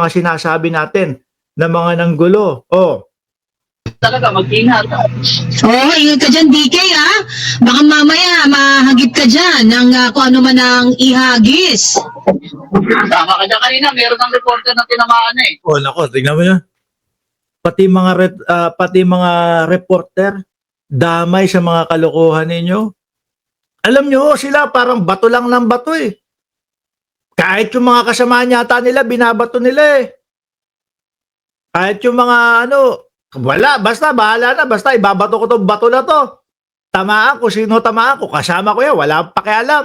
mga sinasabi natin na mga nanggulo. Oh, Talaga, mag-ingat. Oo, ingat ka dyan, DK, ha? Baka mamaya mahagip ka dyan ng kung ano man ang ihagis. Tama ka dyan kanina, meron ng reporter na tinamaan eh. oh nako, tingnan mo yun. Pati mga reporter damay sa mga kalokohan ninyo. Alam nyo, sila parang bato lang ng bato eh. Kahit yung mga kasama yata nila, binabato nila eh. Kahit yung mga wala, basta bahala na, basta ibabato ko tong bato na to. Tamaan ko, sino tamaan ko, kasama ko yan, wala akong pakialam.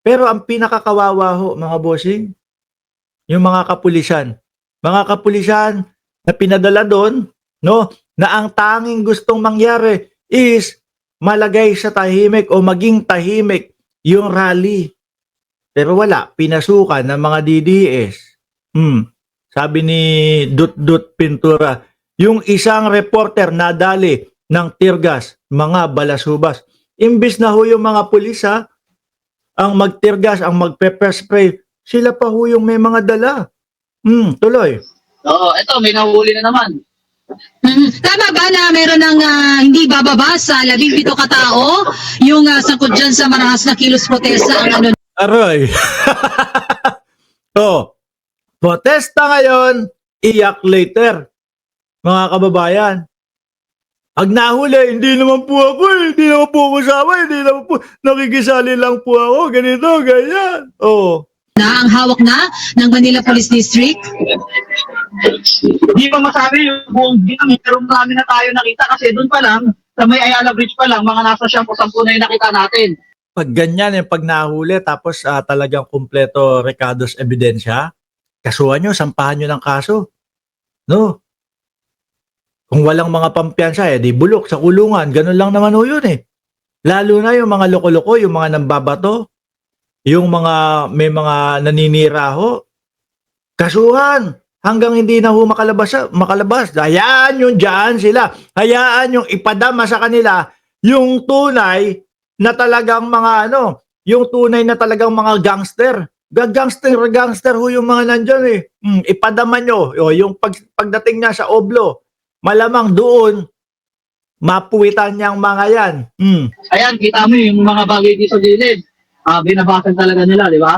Pero ang pinakakawawa ho, mga bossing, yung mga kapulisan. Mga kapulisan na pinadala doon, no, na ang tanging gustong mangyari is malagay sa tahimik o maging tahimik yung rally. Pero wala, pinasukan ng mga DDS. Sabi ni Dut Pintura, yung isang reporter nadali ng teargas, mga balasubas. Imbis na ho yung mga pulis ang magtirgas, ang magpepper spray, sila pa ho yung may mga dala. Tuloy. Oo, eto, may nahuli na naman. Tama ba na meron ng hindi bababa sa 17 katao yung sangkot dyan sa marahas na kilos protesta ang Aroy. So, protesta ngayon, iyak later. Mga kababayan. Pag nahuli, hindi naman po ako hindi naman po ako kasama, hindi naman po, nakikisali lang po ako, ganito, ganyan. Oh. na ang hawak na ng Manila Police District? Hindi pa masabi yung buong dito, pero marami na tayo nakita kasi doon pa lang, sa may Ayala Bridge pa lang, mga nasa 10 na yung nakita natin. Pag ganyan yung pag nahuli, tapos talagang kumpleto recados ebidensya, kasuhan nyo, sampahan nyo ng kaso. No? Kung walang mga pampiyansa, di bulok sa kulungan. Ganun lang naman ho yun eh. Lalo na yung mga loko-loko, yung mga nambabato, yung mga may mga naninira ho. Kasuhan hanggang hindi na ho makalabas. Hayaan yung dyan sila. Hayaan yung ipadama sa kanila yung tunay na talagang mga yung tunay na talagang mga gangster. Gangster ho yung mga nandyan eh. Ipadama nyo. Yung pagdating niya sa Oblo, malamang doon, mapuwitan niyang mga yan. Ayan, kita mo yung mga bagay dito sa gilid. Binabasag talaga nila, di ba?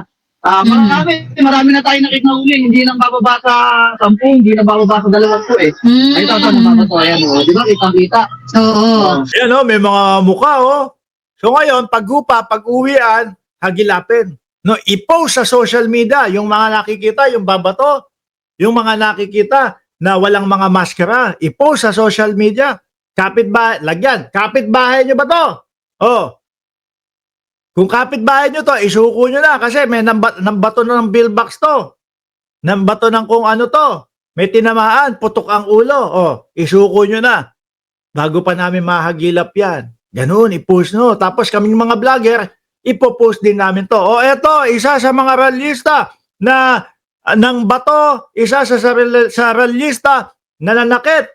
Marami na tayo nakita uli. Hindi nang bababa sa 10, hindi nang bababa sa 20 eh. Ay, ito, ayan o. Di ba, kitang-kita? Oo. Yan may mga mukha So ngayon, pag-uwian, hagilapin. No, i-post sa social media yung mga nakikita, yung babato, yung mga nakikita na walang mga maskara, i-post sa social media. Kapitbahay, lagyan. Kapitbahay nyo ba to? Kung kapitbahay nyo to, isuko nyo na kasi may nambato na ng billbox to. Nambato ng kung ano to. May tinamaan, putok ang ulo. Isuko nyo na. Bago pa namin mahagilap yan. Ganun, i-post nyo. Tapos kaming mga vlogger, ipopost din namin to. Eto, isa sa mga rallyista na ng bato, isa sa rallyista na nanakit.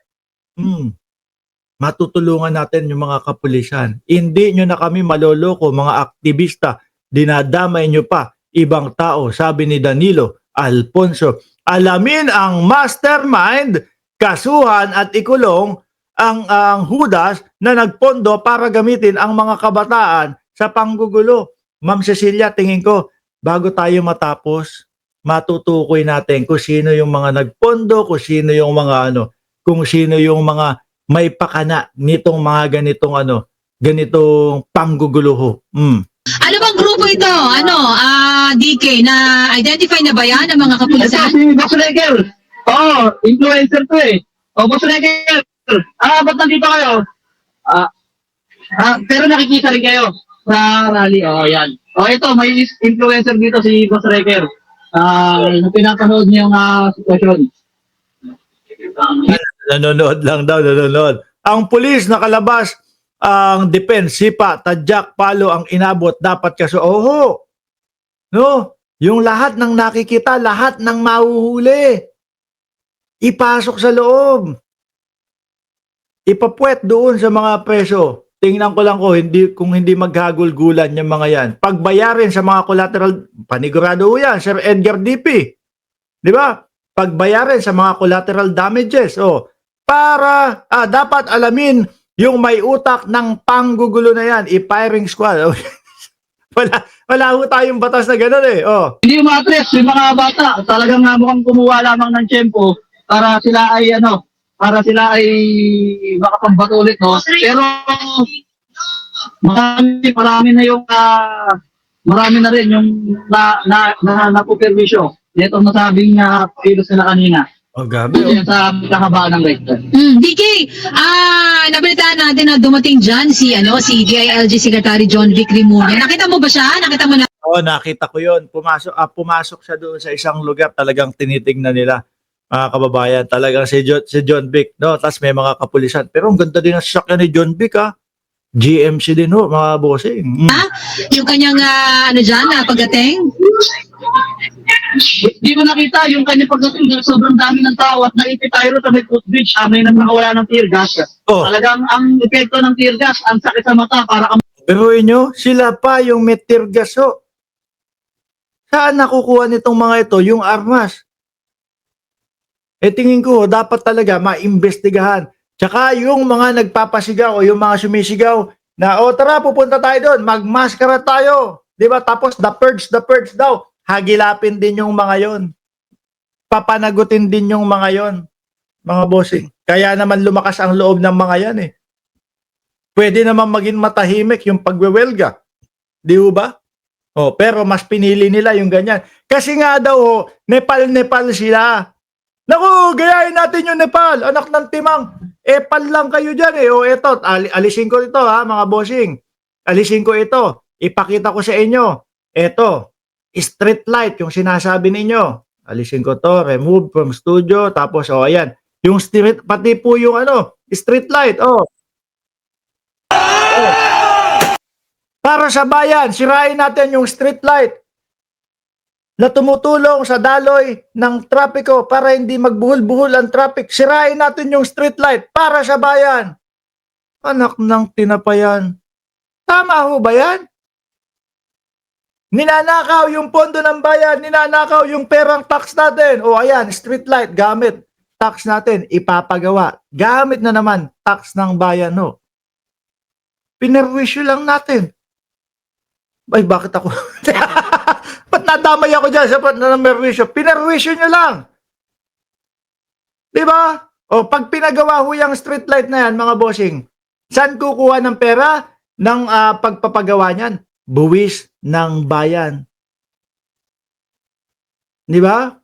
Matutulungan natin yung mga kapulisan. Hindi nyo na kami maloloko, mga aktivista. Dinadamay nyo pa ibang tao, sabi ni Danilo Alfonso. Alamin ang mastermind, kasuhan at ikulong ang hudas na nagpondo para gamitin ang mga kabataan sa panggugulo. Ma'am Cecilia, tingin ko, bago tayo matapos, matutukoy natin kung sino yung mga nagpondo, kung sino yung mga kung sino yung mga may pakana nitong mga ganitong panggugulo. Ano bang grupo ito? DK, na identify na ba yan ang mga Ito kapulisan? si Boss Reger. Influencer to eh. Boss Reger. Ba't nandito kayo? Pero nakikita rin kayo sa rally. Yan. Ito, may influencer dito si Boss Reger. Pinapanood niya yung sitwasyon. Nanonood lang daw, nanonood. Ang pulis nakalabas, ang defense, sipa, tadyak, palo ang inabot, dapat kaso. No? Yung lahat ng nakikita, lahat ng mahuhuli, ipasok sa loob. Ipapuwet doon sa mga preso. Tingnan ko lang kung hindi maghagulgulan yung mga yan. Pagbayarin sa mga collateral, panigurado yan, Sir Edgar DP. Di ba? Pagbayarin sa mga collateral damages. Oh, para dapat alamin yung may utak ng panggugulo na yan, i-firing squad. Wala ho tayong batas na gano'n eh. Oh. Hindi umatres yung mga bata. Talagang mukhang kumuha lamang ng tiyempo para sila ay makapagbato ulit, no? Pero marami na yung marami na rin yung napuperwisyo. Ito nasabing kilos nila kanina. Oh, gabi. Yan sa kakabaan ng rector. DK, nabalitaan natin na dumating dyan si DILG Secretary John Vic Rimulya. Nakita mo ba siya? Nakita mo na? Oo, nakita ko yun. Pumasok siya doon sa isang lugar. Talagang tinitingnan nila, mga kababayan. Talagang si John Vic. No? Tapos may mga kapulisan. Pero ang ganda din ang sasakyan ni John Vic, ha? GMC din, ho, mga bossing. Yung kanyang pagdating? Hindi ko nakita yung kanyang pagdating dahil sobrang dami ng tao at naipit tayo sa may footbridge, may nakawala ng tear gas. Oh. Talagang ang epekto ng tear gas, ang sakit sa mata para Pero inyo, sila pa yung may tear gas, ho. Saan nakukuha nitong mga ito? Yung armas. Tingin ko, dapat talaga maimbestigahan. Tsaka yung mga nagpapasigaw o yung mga sumisigaw na, tara, pupunta tayo doon, magmaskara tayo. Diba? Tapos the purge daw. Hagilapin din yung mga yon. Papanagutin din yung mga yon, mga bossing. Kaya naman lumakas ang loob ng mga yan eh. Pwede naman maging matahimik yung pagwewelga. Di ba? Pero mas pinili nila yung ganyan. Kasi nga daw, Nepal sila. Naku, gayahin natin yung Nepal. Anak ng timang. Epal lang kayo dyan eh. Eto, alisin ko ito ha, mga bossing. Alisin ko ito. Ipakita ko sa inyo. Eto, street light, yung sinasabi ninyo. Alisin ko to, remove from studio. Tapos, ayan. Yung street, pati po yung street light. Para sa bayan, sirain natin yung street light na tumutulong sa daloy ng trapiko para hindi magbuhol-buhol ang traffic. Sirain natin yung street light para sa bayan. Anak ng tinapayan. Tama ho ba yan? Ninanakaw yung pondo ng bayan, ninanakaw yung perang tax natin. Ayan, street light, gamit. Tax natin, ipapagawa. Gamit na naman, tax ng bayan, ho. Pinerwisyo lang natin. Ay, bakit ako? Ba't nadamay ako dyan sa pinerwisyo? Pinerwisyo nyo lang. Diba? Pag pinagawa ho yung street light na yan, mga bossing, saan kukuha ng pera ng pagpapagawa niyan? Buwis ng bayan. Diba?